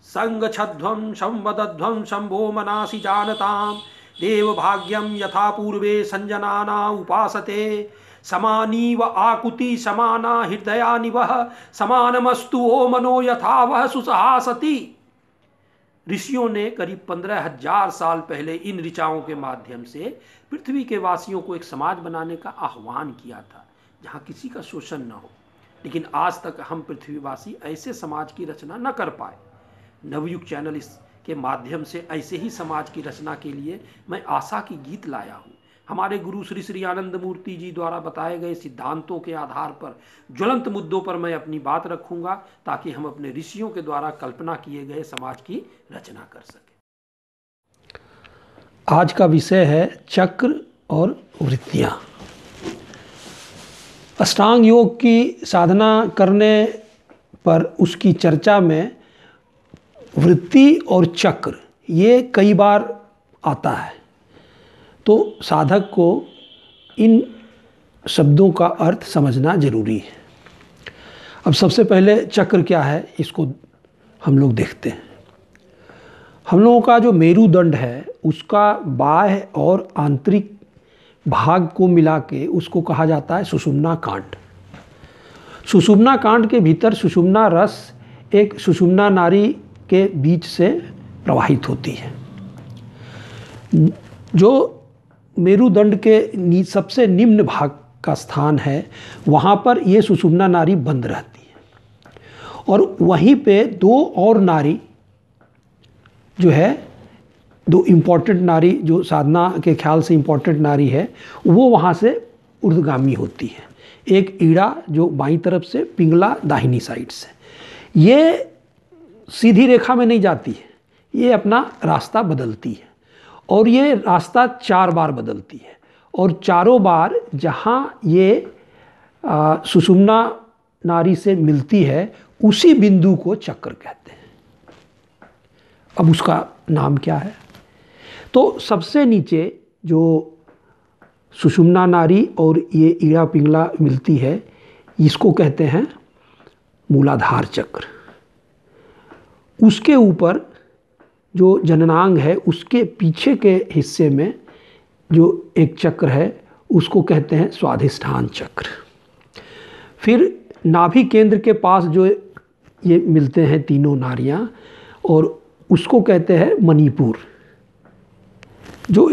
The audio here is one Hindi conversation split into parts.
संगच्छध्वं संवदध्वं शंभो मनासि जानतां देव भाग्यम यथा पूर्वे संजनाना उपासते समानीव आकुति समाना हृदयानिवह समानमस्तु ओ मनो यथा वह सुसहासति। ऋषियों ने करीब 15,000 साल पहले इन ऋचाओं के माध्यम से पृथ्वी के वासियों को एक समाज बनाने का आह्वान किया था जहाँ किसी का शोषण न हो। लेकिन आज तक हम पृथ्वीवासी ऐसे समाज की रचना न कर पाए। नवयुग चैनल इसके माध्यम से ऐसे ही समाज की रचना के लिए मैं आशा की गीत लाया हूँ। हमारे गुरु श्री श्री आनंद मूर्ति जी द्वारा बताए गए सिद्धांतों के आधार पर ज्वलंत मुद्दों पर मैं अपनी बात रखूंगा ताकि हम अपने ऋषियों के द्वारा कल्पना किए गए समाज की रचना कर सकें। आज का विषय है चक्र और वृत्तियाँ। अष्टांग योग की साधना करने पर उसकी चर्चा में वृत्ति और चक्र ये कई बार आता है, तो साधक को इन शब्दों का अर्थ समझना जरूरी है। अब सबसे पहले चक्र क्या है इसको हम लोग देखते हैं। हम लोगों का जो मेरुदंड है उसका बाह्य और आंतरिक भाग को मिला के उसको कहा जाता है सुषुम्ना कांड। सुषुम्ना कांड के भीतर सुषुम्ना रस एक सुषुम्ना नाड़ी के बीच से प्रवाहित होती है। जो मेरुदंड के सबसे निम्न भाग का स्थान है वहाँ पर ये सुषुम्ना नाड़ी बंद रहती है और वहीं पे दो और नाड़ी जो है, दो इम्पॉर्टेंट नाड़ी जो साधना के ख्याल से इम्पॉर्टेंट नाड़ी है वो वहाँ से ऊर्ध्वगामी होती है। एक ईड़ा जो बाईं तरफ से, पिंगला दाहिनी साइड से। ये सीधी रेखा में नहीं जाती है, ये अपना रास्ता बदलती है और ये रास्ता 4 बार बदलती है और चारों बार जहाँ ये सुषुम्ना नाड़ी से मिलती है उसी बिंदु को चक्र कहते हैं। अब उसका नाम क्या है? तो सबसे नीचे जो सुषुम्ना नाड़ी और ये ईड़ा पिंगला मिलती है इसको कहते हैं मूलाधार चक्र। उसके ऊपर जो जननांग है उसके पीछे के हिस्से में जो एक चक्र है उसको कहते हैं स्वाधिष्ठान चक्र। फिर नाभि केंद्र के पास जो ये मिलते हैं तीनों नाड़ियाँ और उसको कहते हैं मणिपुर। जो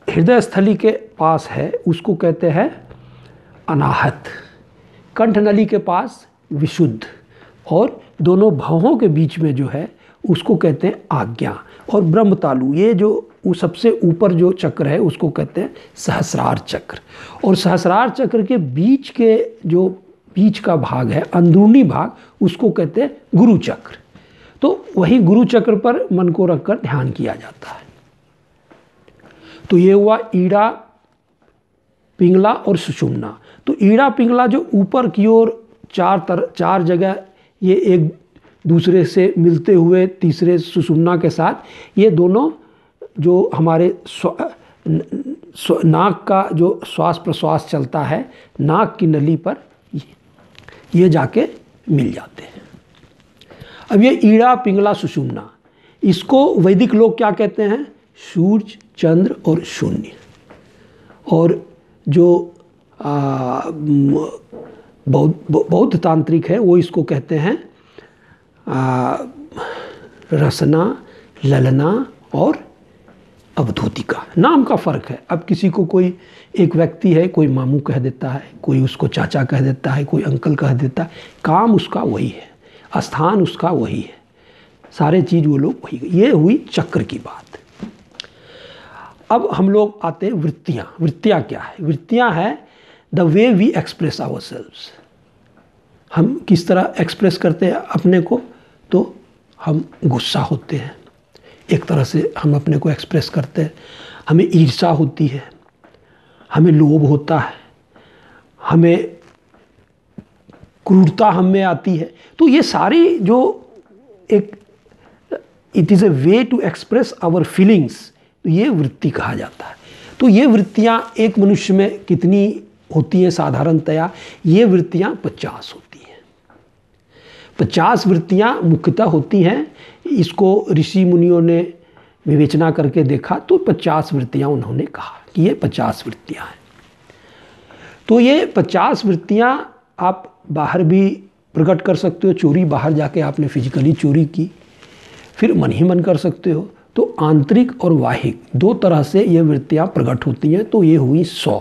हृदय स्थली के पास है उसको कहते हैं अनाहत। कंठनली के पास विशुद्ध और दोनों भवों के बीच में जो है उसको कहते हैं आज्ञा। और ब्रह्मतालु ये जो सबसे ऊपर जो चक्र है उसको कहते हैं सहस्रार चक्र। और सहस्रार चक्र के बीच के जो बीच का भाग है, अंदरूनी भाग, उसको कहते हैं गुरु चक्र। तो वही गुरु चक्र पर मन को रखकर ध्यान किया जाता है। तो ये हुआ ईड़ा, पिंगला और सुषुम्ना। तो ईड़ा पिंगला जो ऊपर की ओर चार जगह ये एक दूसरे से मिलते हुए तीसरे सुषुम्ना के साथ, ये दोनों जो हमारे नाक का जो श्वास प्रश्वास चलता है नाक की नली पर ये जाके मिल जाते हैं। अब ये ईड़ा पिंगला सुषुम्ना, इसको वैदिक लोग क्या कहते हैं? सूर्य, चंद्र और शून्य। और जो बौद्ध तांत्रिक है वो इसको कहते हैं रसना, ललना और अवधूतिका। नाम का फ़र्क है। अब किसी को कोई एक व्यक्ति है, कोई मामू कह देता है, कोई उसको चाचा कह देता है, कोई अंकल कह देता है। काम उसका वही है, स्थान उसका वही है, सारे चीज़ वो लोग वही। ये हुई चक्र की बात। अब हम लोग आते हैं वृत्तियाँ। वृत्तियाँ क्या है? वृत्तियाँ है the way we express ourselves. हम किस तरह एक्सप्रेस करते हैं अपने को? तो हम गुस्सा होते हैं, एक तरह से हम अपने को एक्सप्रेस करते हैं। हमें ईर्ष्या होती है, हमें लोभ होता है, हमें क्रूरता हम में आती है। तो ये सारी जो एक it is a way to express our feelings, तो ये वृत्ति कहा जाता है। तो ये वृत्तियाँ एक मनुष्य में कितनी होती हैं? साधारणतया ये वृत्तियाँ 50 होती हैं। 50 वृत्तियाँ मुख्यतः होती हैं। इसको ऋषि मुनियों ने विवेचना करके देखा तो 50 वृत्तियाँ उन्होंने कहा कि ये 50 वृत्तियाँ हैं। तो ये 50 वृत्तियाँ आप बाहर भी प्रकट कर सकते हो। चोरी बाहर जाके आपने फिजिकली चोरी की, फिर मन ही मन कर सकते हो। तो आंतरिक और बाहिक दो तरह से ये वृत्तियाँ प्रकट होती हैं। तो ये हुई 100,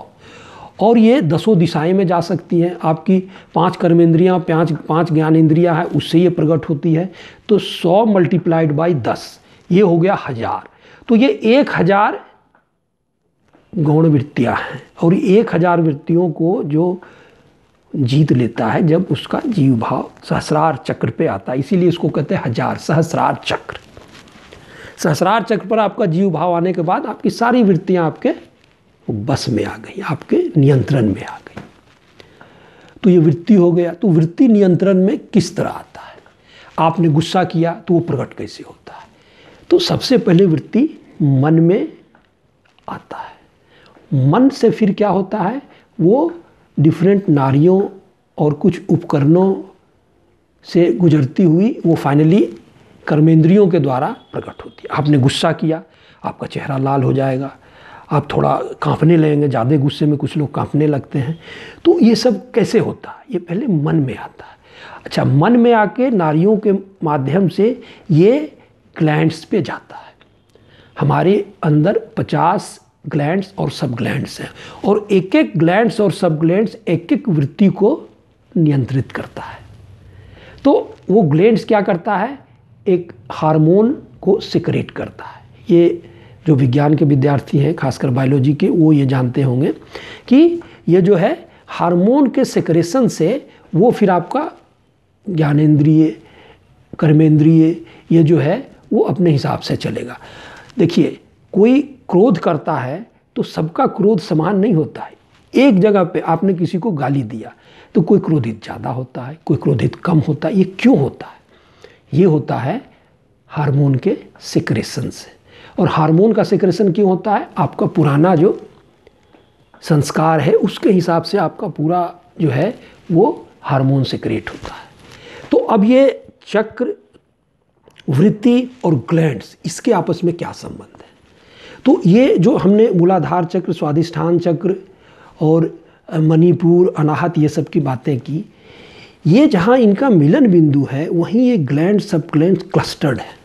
और ये 10 दिशाएं में जा सकती हैं। आपकी 5 कर्मेंद्रियाँ, 5 ज्ञान इंद्रियाँ हैं, उससे ये प्रकट होती है। तो 100 मल्टीप्लाइड बाई 10 ये हो गया 1000। तो ये 1000 गौण वृत्तियाँ हैं, और 1000 वृत्तियों को जो जीत लेता है जब उसका जीव भाव सहस्रार चक्र पे आता है, इसीलिए इसको कहते हैं 1000 सहस्रार चक्र। सहस्रार चक्र पर आपका जीव भाव आने के बाद आपकी सारी वृत्तियाँ आपके बस में आ गई, आपके नियंत्रण में आ गई। तो ये वृत्ति हो गया। तो वृत्ति नियंत्रण में किस तरह आता है? आपने गुस्सा किया तो वो प्रकट कैसे होता है? तो सबसे पहले वृत्ति मन में आता है। मन से फिर क्या होता है? वो डिफरेंट नारियों और कुछ उपकरणों से गुजरती हुई वो फाइनली कर्मेंद्रियों के द्वारा प्रकट होती है। आपने गुस्सा किया, आपका चेहरा लाल हो जाएगा, आप थोड़ा कांपने लगेंगे। ज़्यादा गुस्से में कुछ लोग कांपने लगते हैं। तो ये सब कैसे होता है? ये पहले मन में आता है। अच्छा, मन में आके नारियों के माध्यम से ये ग्लैंड्स पे जाता है। हमारे अंदर 50 ग्लैंड्स और सब ग्लैंड्स हैं, और एक एक ग्लैंड्स और सब ग्लैंड्स एक एक वृत्ति को नियंत्रित करता है। तो वो ग्लैंड्स क्या करता है? एक हार्मोन को सिक्रेट करता है। ये जो विज्ञान के विद्यार्थी हैं, खासकर बायोलॉजी के, वो ये जानते होंगे कि ये जो है हार्मोन के सिक्रेशन से वो फिर आपका ज्ञानेंद्रिय, कर्मेंद्रिय, ये जो है वो अपने हिसाब से चलेगा। देखिए, कोई क्रोध करता है तो सबका क्रोध समान नहीं होता है। एक जगह पे आपने किसी को गाली दिया तो कोई क्रोधित ज़्यादा होता है, कोई क्रोधित कम होता है। ये क्यों होता है? ये होता है हार्मोन के सिक्रेशन से। और हार्मोन का सिक्रेशन क्यों होता है? आपका पुराना जो संस्कार है उसके हिसाब से आपका पूरा जो है वो हार्मोन सिक्रेट होता है। तो अब ये चक्र, वृत्ति और ग्लैंड्स, इसके आपस में क्या संबंध है? तो ये जो हमने मूलाधार चक्र, स्वाधिष्ठान चक्र और मणिपुर, अनाहत, ये सब की बातें की, ये जहाँ इनका मिलन बिंदु है वहीं ये ग्लैंड सब ग्लैंड क्लस्टर्ड है।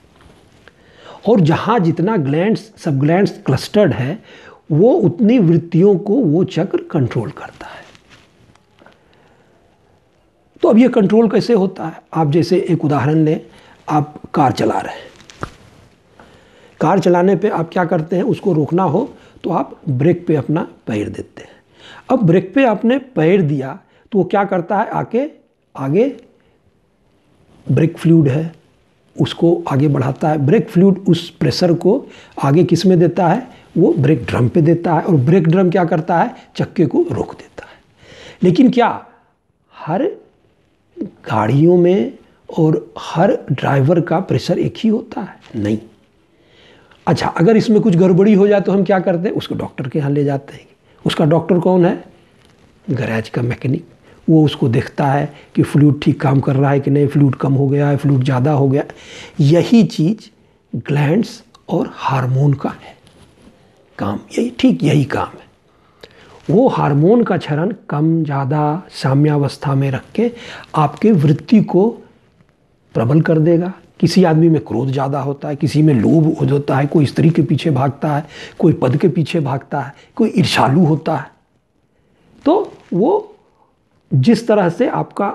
और जहाँ जितना ग्लैंड्स सब ग्लैंड्स क्लस्टर्ड है वो उतनी वृत्तियों को वो चक्र कंट्रोल करता है। तो अब ये कंट्रोल कैसे होता है? आप जैसे एक उदाहरण लें, आप कार चला रहे हैं। कार चलाने पे आप क्या करते हैं? उसको रोकना हो तो आप ब्रेक पे अपना पैर देते हैं। अब ब्रेक पे आपने पैर दिया तो वो क्या करता है? आगे ब्रेक फ्लूइड है उसको आगे बढ़ाता है। ब्रेक फ्लूइड उस प्रेशर को आगे किस में देता है? वो ब्रेक ड्रम पे देता है, और ब्रेक ड्रम क्या करता है? चक्के को रोक देता है। लेकिन क्या हर गाड़ियों में और हर ड्राइवर का प्रेशर एक ही होता है? नहीं। अच्छा, अगर इसमें कुछ गड़बड़ी हो जाए तो हम क्या करते हैं? उसको डॉक्टर के यहाँ ले जाते हैं। उसका डॉक्टर कौन है? गैरेज का मैकेनिक। वो उसको देखता है कि फ्लूइड ठीक काम कर रहा है कि नहीं, फ्लूइड कम हो गया है, फ्लूइड ज़्यादा हो गया। यही चीज़ ग्लैंड्स और हार्मोन का है काम, यही काम है। वो हार्मोन का क्षरण कम ज़्यादा साम्यावस्था में रख के आपके वृत्ति को प्रबल कर देगा। किसी आदमी में क्रोध ज़्यादा होता है, किसी में लोभ होता है, कोई स्त्री के पीछे भागता है, कोई पद के पीछे भागता है, कोई ईर्ष्यालु होता है। तो वो जिस तरह से आपका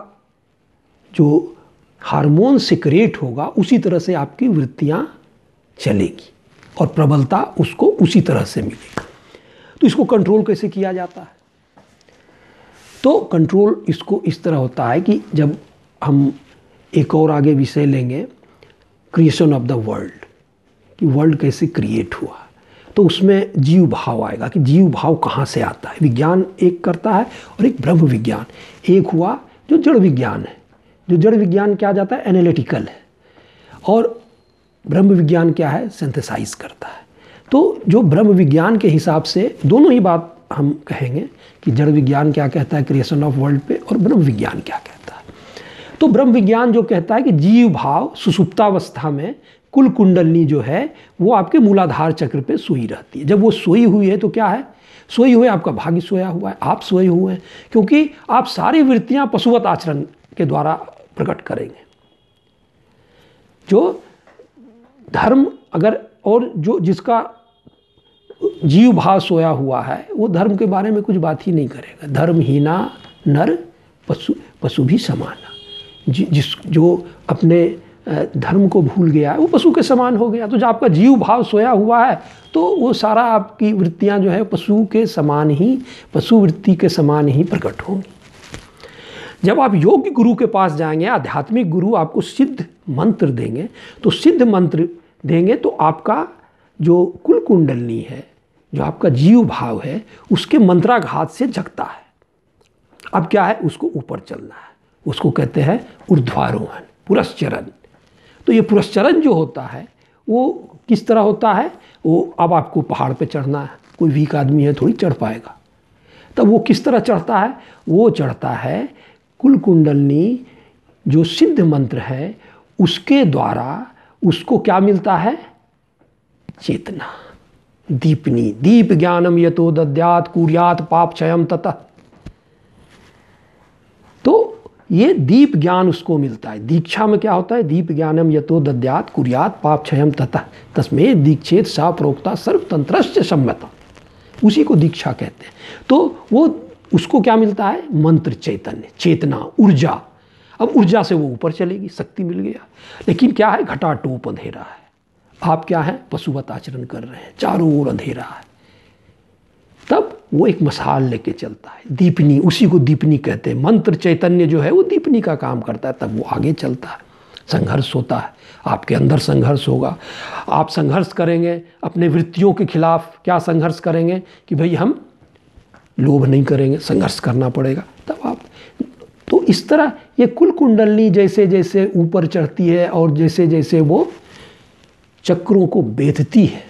जो हार्मोन सिक्रेट होगा उसी तरह से आपकी वृत्तियाँ चलेगी और प्रबलता उसको उसी तरह से मिलेगी। तो इसको कंट्रोल कैसे किया जाता है? तो कंट्रोल इसको इस तरह होता है कि जब हम एक और आगे विषय लेंगे, क्रिएशन ऑफ द वर्ल्ड, कि वर्ल्ड कैसे क्रिएट हुआ, तो उसमें जीव भाव आएगा कि जीव भाव कहाँ से आता है। विज्ञान एक करता है और एक ब्रह्म विज्ञान। एक हुआ जो जड़ विज्ञान है, जो जड़ विज्ञान क्या जाता है? एनालिटिकल है। और ब्रह्म विज्ञान क्या है? सिंथेसाइज करता है। तो जो ब्रह्म विज्ञान के हिसाब से दोनों ही बात हम कहेंगे कि जड़ विज्ञान क्या कहता है क्रिएशन ऑफ वर्ल्ड पे, और ब्रह्म विज्ञान क्या कहता है। तो ब्रह्म विज्ञान जो कहता है कि जीव भाव सुषुप्तावस्था में कुल कुंडलनी जो है वो आपके मूलाधार चक्र पे सोई रहती है। जब वो सोई हुई है तो क्या है, सोई हुए आपका भाग्य सोया हुआ है, आप सोए हुए हैं, क्योंकि आप सारी वृत्तियां पशुवत आचरण के द्वारा प्रकट करेंगे। जो धर्म अगर और जो जिसका जीव भाव सोया हुआ है वो धर्म के बारे में कुछ बात ही नहीं करेगा। धर्महीना नर पशु भी समाना, जो अपने धर्म को भूल गया है वो पशु के समान हो गया। तो जब आपका जीव भाव सोया हुआ है तो वो सारा आपकी वृत्तियां जो है पशु के समान ही, पशु वृत्ति के समान ही प्रकट होंगी। जब आप योग्य गुरु के पास जाएंगे, आध्यात्मिक गुरु आपको सिद्ध मंत्र देंगे, तो सिद्ध मंत्र देंगे तो आपका जो कुल कुंडलनी है, जो आपका जीव भाव है, उसके मंत्राघात से जगता है। अब क्या है, उसको ऊपर चलना है, उसको कहते हैं ऊर्ध्वारोहण, पुरस्चरण। तो ये पुरस्चरण जो होता है वो किस तरह होता है, वो अब आपको पहाड़ पे चढ़ना है, कोई वीक आदमी है थोड़ी चढ़ पाएगा। तब वो किस तरह चढ़ता है, वो चढ़ता है कुल कुंडलनी जो सिद्ध मंत्र है उसके द्वारा उसको क्या मिलता है, चेतना, दीपनी। दीप ज्ञानम यतो दद्यात् कुर्यात् पाप क्षयम ततः। तो ये दीप ज्ञान उसको मिलता है। दीक्षा में क्या होता है, दीप ज्ञानम यतो दद्यात् कुर्यात् पाप क्षयम ततः तस्मै दीक्षेत सा प्रोक्ता सर्वतंत्रस्य सम्मता, उसी को दीक्षा कहते हैं। तो वो उसको क्या मिलता है, मंत्र, चैतन्य, चेतना, ऊर्जा। अब ऊर्जा से वो ऊपर चलेगी, शक्ति मिल गया। लेकिन क्या है, घटाटोप अंधेरा है, आप क्या है, पशुवत आचरण कर रहे हैं, चारों ओर अंधेरा है। तब वो एक मसाल लेके चलता है, दीपनी, उसी को दीपनी कहते हैं। मंत्र चैतन्य जो है वो दीपनी का काम करता है, तब वो आगे चलता है। संघर्ष होता है, आपके अंदर संघर्ष होगा, आप संघर्ष करेंगे अपने वृत्तियों के खिलाफ। क्या संघर्ष करेंगे कि भाई हम लोभ नहीं करेंगे, संघर्ष करना पड़ेगा, तब आप। तो इस तरह ये कुल कुंडलनी जैसे जैसे ऊपर चढ़ती है और जैसे जैसे वो चक्रों को बेधती है,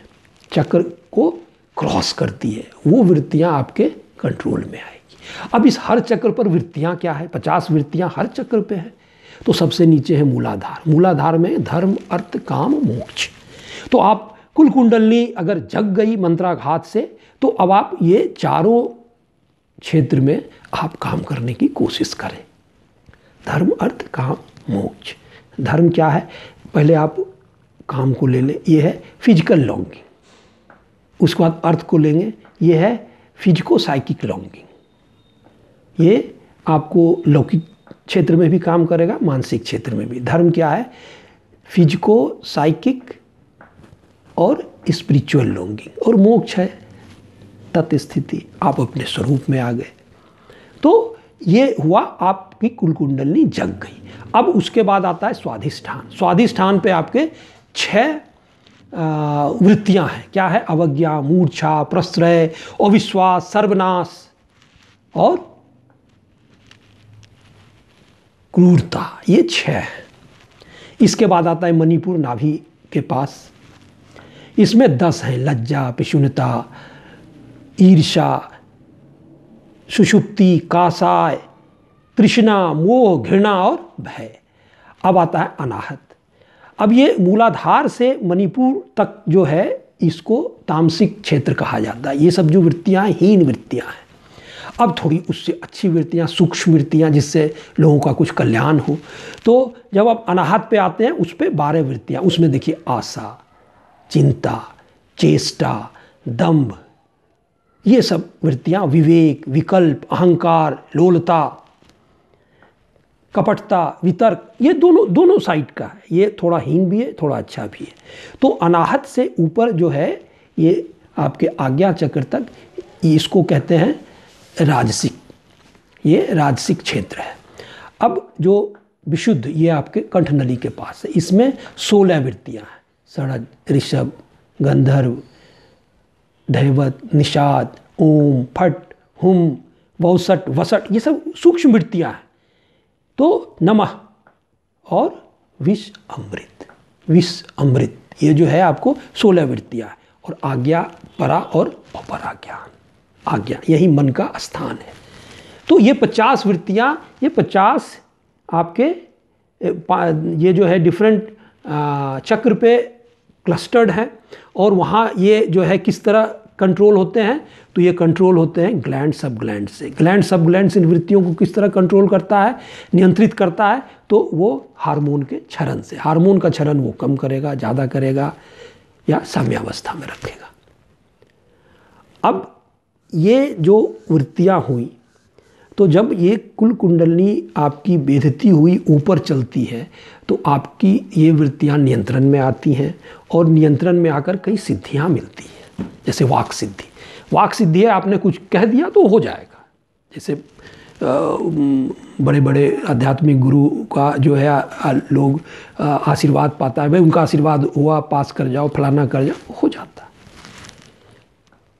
चक्र को क्रॉस करती है, वो वृत्तियां आपके कंट्रोल में आएगी। अब इस हर चक्र पर वृत्तियां क्या है, 50 वृत्तियां हर चक्र पे है। तो सबसे नीचे है मूलाधार। मूलाधार में धर्म, अर्थ, काम, मोक्ष। तो आप कुल कुंडलनी अगर जग गई मंत्राघात से, तो अब आप ये चारों क्षेत्र में आप काम करने की कोशिश करें। धर्म, अर्थ, काम, मोक्ष। धर्म क्या है, पहले आप काम को ले लें, ये है फिजिकल लॉन्गिंग। उसके बाद अर्थ को लेंगे, ये है फिजिको साइकिक लॉन्गिंग। ये आपको लौकिक क्षेत्र में भी काम करेगा, मानसिक क्षेत्र में भी। धर्म क्या है, फिजिको साइकिक और स्पिरिचुअल लॉन्गिंग। और मोक्ष है तत्स्थिति, आप अपने स्वरूप में आ गए। तो ये हुआ, आपकी कुल कुंडलनी जग गई। अब उसके बाद आता है स्वाधिष्ठान। स्वाधिष्ठान पे आपके 6 वृत्तियां हैं। क्या है, अवज्ञा, मूर्छा, प्रश्रय, अविश्वास, सर्वनाश और क्रूरता, ये 6 है। इसके बाद आता है मणिपुर, नाभि के पास। इसमें 10 हैं, लज्जा, पिशुनता, ईर्षा, सुषुप्ति, कासाय, तृष्णा, मोह, घृणा और भय। अब आता है अनाहत। अब ये मूलाधार से मणिपुर तक जो है इसको तामसिक क्षेत्र कहा जाता है। ये सब जो वृत्तियां हीन वृत्तियां हैं। अब थोड़ी उससे अच्छी वृत्तियां, सूक्ष्म वृत्तियां, जिससे लोगों का कुछ कल्याण हो। तो जब आप अनाहत पे आते हैं, उस पे 12 वृत्तियां। उसमें देखिए आशा, चिंता, चेष्टा, दंभ, ये सब वृत्तियां, विवेक, विकल्प, अहंकार, लोलता, कपटता, वितर्क, ये दोनों साइड का है। ये थोड़ा हीन भी है, थोड़ा अच्छा भी है। तो अनाहत से ऊपर जो है ये आपके आज्ञा चक्र तक, इसको कहते हैं राजसिक। ये राजसिक क्षेत्र है। अब जो विशुद्ध, ये आपके कंठनली के पास है। इसमें 16 वृत्तियां हैं, षडज, ऋषभ, गंधर्व, दैवत, निषाद, ओम, फट, हुम, वौसट, वसट, ये सब सूक्ष्म वृत्तियां हैं। तो नमः और विष अमृत, विष अमृत, ये जो है आपको 16 वृत्तियां हैं। और आज्ञा, परा और अपराज्ञा, आज्ञा, यही मन का स्थान है। तो ये 50 वृत्तियां, ये 50 आपके ये जो है डिफरेंट चक्र पे क्लस्टर्ड हैं, और वहाँ ये जो है किस तरह कंट्रोल होते हैं, तो ये कंट्रोल होते हैं ग्लैंड सब ग्लैंड से। ग्लैंड सब ग्लैंड इन वृत्तियों को किस तरह कंट्रोल करता है, नियंत्रित करता है, तो वो हार्मोन के क्षरण से। हार्मोन का क्षरण वो कम करेगा, ज़्यादा करेगा या साम्यावस्था में रखेगा। अब ये जो वृत्तियाँ हुई, तो जब ये कुल कुंडलनी आपकी बेधती हुई ऊपर चलती है तो आपकी ये वृत्तियाँ नियंत्रण में आती हैं, और नियंत्रण में आकर कई सिद्धियाँ मिलती हैं। जैसे वाक सिद्धि, वाक सिद्धि है, आपने कुछ कह दिया तो हो जाएगा। जैसे बड़े बड़े आध्यात्मिक गुरु का जो है लोग आशीर्वाद पाता है, भाई उनका आशीर्वाद हुआ, पास कर जाओ, फलाना कर जाओ, हो जाता है।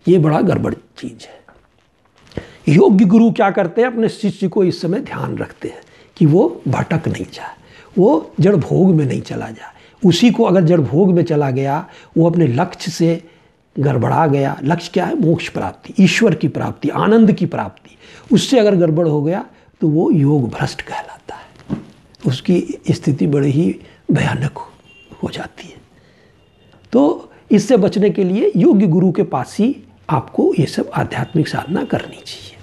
ये बड़ा गड़बड़ चीज़ है। योग्य गुरु क्या करते हैं, अपने शिष्य को इस समय ध्यान रखते हैं कि वो भटक नहीं जाए, वो जड़ भोग में नहीं चला जाए। उसी को अगर जड़ भोग में चला गया, वो अपने लक्ष्य से गड़बड़ा गया। लक्ष्य क्या है? मोक्ष प्राप्ति, ईश्वर की प्राप्ति, आनंद की प्राप्ति। उससे अगर गड़बड़ हो गया तो वो योग भ्रष्ट कहलाता है। उसकी स्थिति बड़ी ही भयानक हो जाती है। तो इससे बचने के लिए योग्य गुरु के पास ही आपको ये सब आध्यात्मिक साधना करनी चाहिए।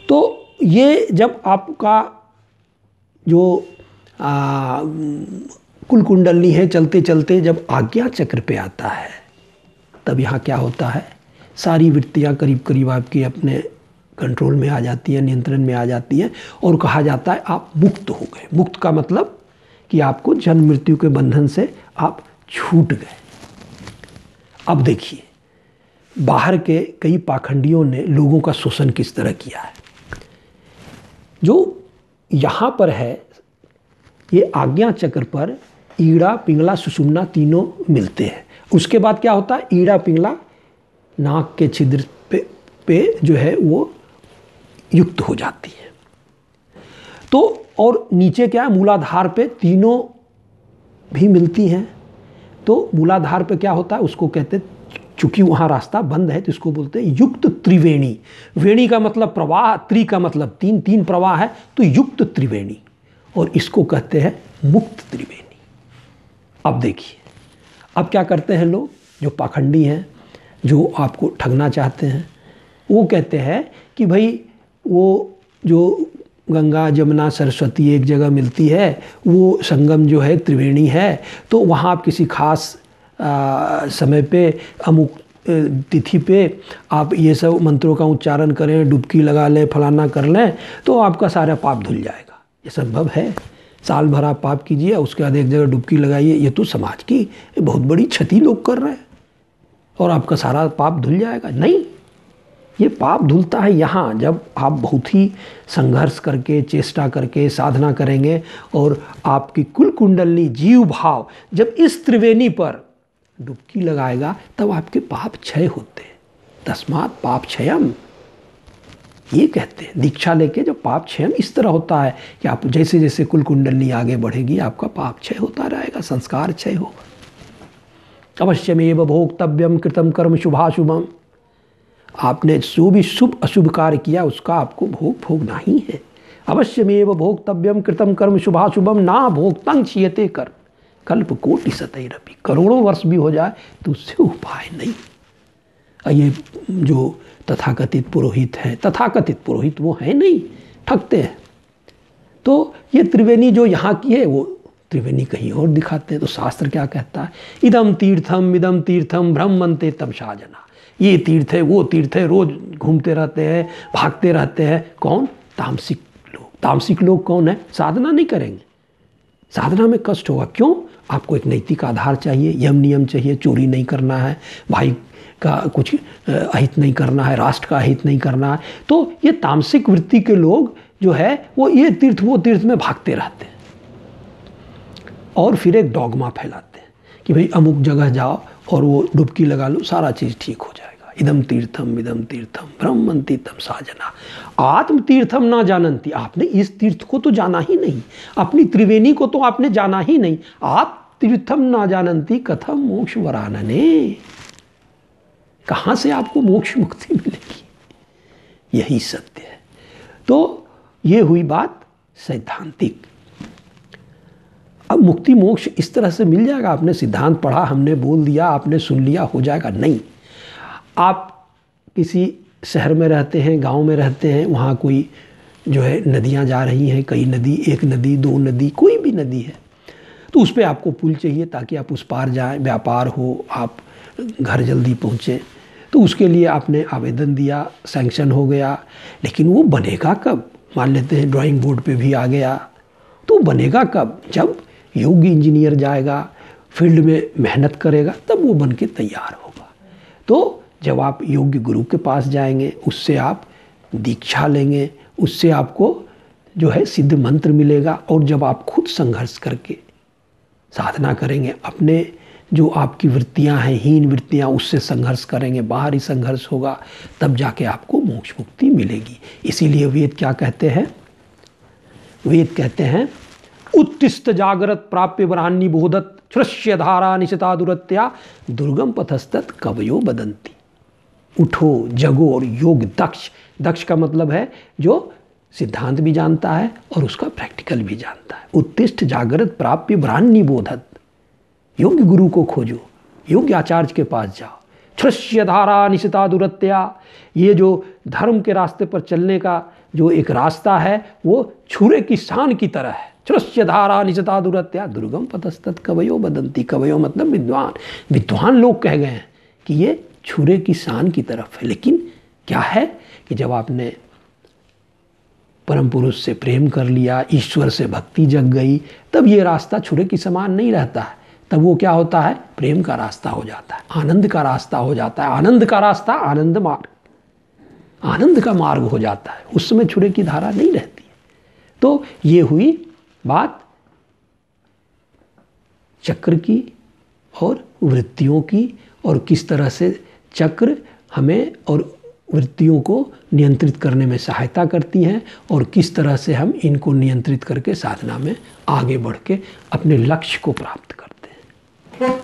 तो ये जब आपका जो कुल कुंडली है चलते चलते जब आज्ञा चक्र पे आता है, तब यहाँ क्या होता है, सारी वृत्तियाँ करीब करीब आपकी अपने कंट्रोल में आ जाती हैं, नियंत्रण में आ जाती हैं, और कहा जाता है आप मुक्त हो गए। मुक्त का मतलब कि आपको जन्म मृत्यु के बंधन से आप छूट गए। अब देखिए, बाहर के कई पाखंडियों ने लोगों का शोषण किस तरह किया है। जो यहाँ पर है, ये आज्ञा चक्र पर ईड़ा, पिंगला, सुषुम्ना तीनों मिलते हैं। उसके बाद क्या होता है, ईड़ा पिंगला नाक के छिद्र पे जो है वो युक्त हो जाती है। तो और नीचे क्या है, मूलाधार पे तीनों भी मिलती हैं। तो मूलाधार पे क्या होता है, उसको कहते हैं, चूंकि वहाँ रास्ता बंद है तो इसको बोलते हैं युक्त त्रिवेणी। वेणी का मतलब प्रवाह, त्रि का मतलब तीन, तीन प्रवाह है, तो युक्त त्रिवेणी, और इसको कहते हैं मुक्त त्रिवेणी। अब देखिए, अब क्या करते हैं लोग, जो पाखंडी हैं, जो आपको ठगना चाहते हैं, वो कहते हैं कि भाई वो जो गंगा जमुना सरस्वती एक जगह मिलती है, वो संगम जो है त्रिवेणी है, तो वहाँ आप किसी खास समय पे, अमुक तिथि पे आप ये सब मंत्रों का उच्चारण करें, डुबकी लगा लें, फलाना कर लें, तो आपका सारा पाप धुल जाएगा। ये संभव है? साल भर आप पाप कीजिए, उसके बाद एक जगह डुबकी लगाइए, ये तो समाज की बहुत बड़ी क्षति लोग कर रहे हैं, और आपका सारा पाप धुल जाएगा। नहीं, ये पाप धुलता है यहाँ जब आप बहुत ही संघर्ष करके, चेष्टा करके साधना करेंगे, और आपकी कुल कुंडली जीव भाव जब इस त्रिवेणी पर डुबकी लगाएगा, तब आपके पाप क्षय होते हैं। तस्मात् पाप क्षयम, ये कहते हैं। दीक्षा लेके जब पाप क्षयम इस तरह होता है कि आप जैसे जैसे कुल कुंडली आगे बढ़ेगी, आपका पाप क्षय होता रहेगा, संस्कार क्षय होगा। अवश्यमेव भोक्तव्यम कृतम कर्म शुभाशुभम। आपने जो भी शुभ अशुभ कार्य किया उसका आपको भोग भोगना ही है। अवश्यमेव भोक्तव्यम कृतम कर्म शुभाशुभम ना भोक्तं क्षीयते कर्म कल्प कोटि शतैरपि। करोड़ों वर्ष भी हो जाए तो उससे उपाय नहीं। ये जो तथाकथित पुरोहित हैं, तथाकथित पुरोहित वो है नहीं, ठगते हैं। तो ये त्रिवेणी जो यहाँ की है, वो त्रिवेणी कहीं और दिखाते हैं। तो शास्त्र क्या कहता है, इदम तीर्थम भ्रमन्ते तम साजना। ये तीर्थ है, वो तीर्थ है, रोज घूमते रहते हैं, भागते रहते हैं। कौन? तामसिक लोग। तामसिक लोग कौन है? साधना नहीं करेंगे, साधना में कष्ट होगा। क्यों? आपको एक नैतिक आधार चाहिए, यम नियम चाहिए, चोरी नहीं करना है, भाई का कुछ अहित नहीं करना है, राष्ट्र का अहित नहीं करना है। तो ये तामसिक वृत्ति के लोग जो है वो ये तीर्थ वो तीर्थ में भागते रहते हैं, और फिर एक डॉगमा फैलाते हैं कि भाई अमुक जगह जाओ और वो डुबकी लगा लो, सारा चीज़ ठीक हो जाएगा। इदम तीर्थम ब्रह्मन्ति तम साजना। आत्म तीर्थम ना जानन्ति। आपने इस तीर्थ को तो जाना ही नहीं, अपनी त्रिवेणी को तो आपने जाना ही नहीं। आप तीर्थम ना जानन्ति कथम मोक्ष वरानने। कहाँ से आपको मोक्ष मुक्ति मिलेगी? यही सत्य है। तो ये हुई बात सैद्धांतिक। अब मुक्ति मोक्ष इस तरह से मिल जाएगा, आपने सिद्धांत पढ़ा, हमने बोल दिया, आपने सुन लिया, हो जाएगा? नहीं। आप किसी शहर में रहते हैं, गांव में रहते हैं, वहाँ कोई जो है नदियाँ जा रही हैं, कई नदी, एक नदी, दो नदी, कोई भी नदी है, तो उस पर आपको पुल चाहिए ताकि आप उस पार जाएं, व्यापार हो, आप घर जल्दी पहुँचें। तो उसके लिए आपने आवेदन दिया, सैंक्शन हो गया, लेकिन वो बनेगा कब? मान लेते हैं ड्राइंग बोर्ड पे भी आ गया, तो बनेगा कब? जब योग्य इंजीनियर जाएगा, फील्ड में मेहनत करेगा, तब वो बन के तैयार होगा। तो जब आप योग्य गुरु के पास जाएंगे, उससे आप दीक्षा लेंगे, उससे आपको जो है सिद्ध मंत्र मिलेगा, और जब आप खुद संघर्ष करके साधना करेंगे, अपने जो आपकी वृत्तियां हैं, हीन वृत्तियां, उससे संघर्ष करेंगे, बाहरी संघर्ष होगा, तब जाके आपको मोक्ष मुक्ति मिलेगी। इसीलिए वेद क्या कहते हैं? वेद कहते हैं उत्तिष्ठ जागृत प्राप्य वरान्नी बोधत श्रस्य धारा निशिता दुरत्या दुर्गम पथस्तत कवयो बदंती। उठो, जगो और योग दक्ष। दक्ष का मतलब है जो सिद्धांत भी जानता है और उसका प्रैक्टिकल भी जानता है। उत्तिष्ठ जागृत प्राप्य वरान्नी बोधत। योग्य गुरु को खोजो, योग्य आचार्य के पास जाओ। श्रस्य धारा निशिता दुरत्या। ये जो धर्म के रास्ते पर चलने का जो एक रास्ता है, वो छुरे की शान की तरह है। श्रस्य धारा निशिता दुरत्या दुर्गम पथस्तत कवयो बदंती। कवयो मतलब विद्वान। विद्वान लोग कह गए हैं कि ये छुरे की शान की तरफ है। लेकिन क्या है कि जब आपने परम पुरुष से प्रेम कर लिया, ईश्वर से भक्ति जग गई, तब ये रास्ता छुरे की समान नहीं रहता है। तब वो क्या होता है? प्रेम का रास्ता हो जाता है, आनंद का रास्ता हो जाता है। आनंद का रास्ता, आनंद मार्ग, आनंद का मार्ग हो जाता है। उस समय छुरे की धारा नहीं रहती है। तो ये हुई बात चक्र की और वृत्तियों की, और किस तरह से चक्र हमें और वृत्तियों को नियंत्रित करने में सहायता करती हैं, और किस तरह से हम इनको नियंत्रित करके साधना में आगे बढ़ के अपने लक्ष्य को प्राप्त करते हैं।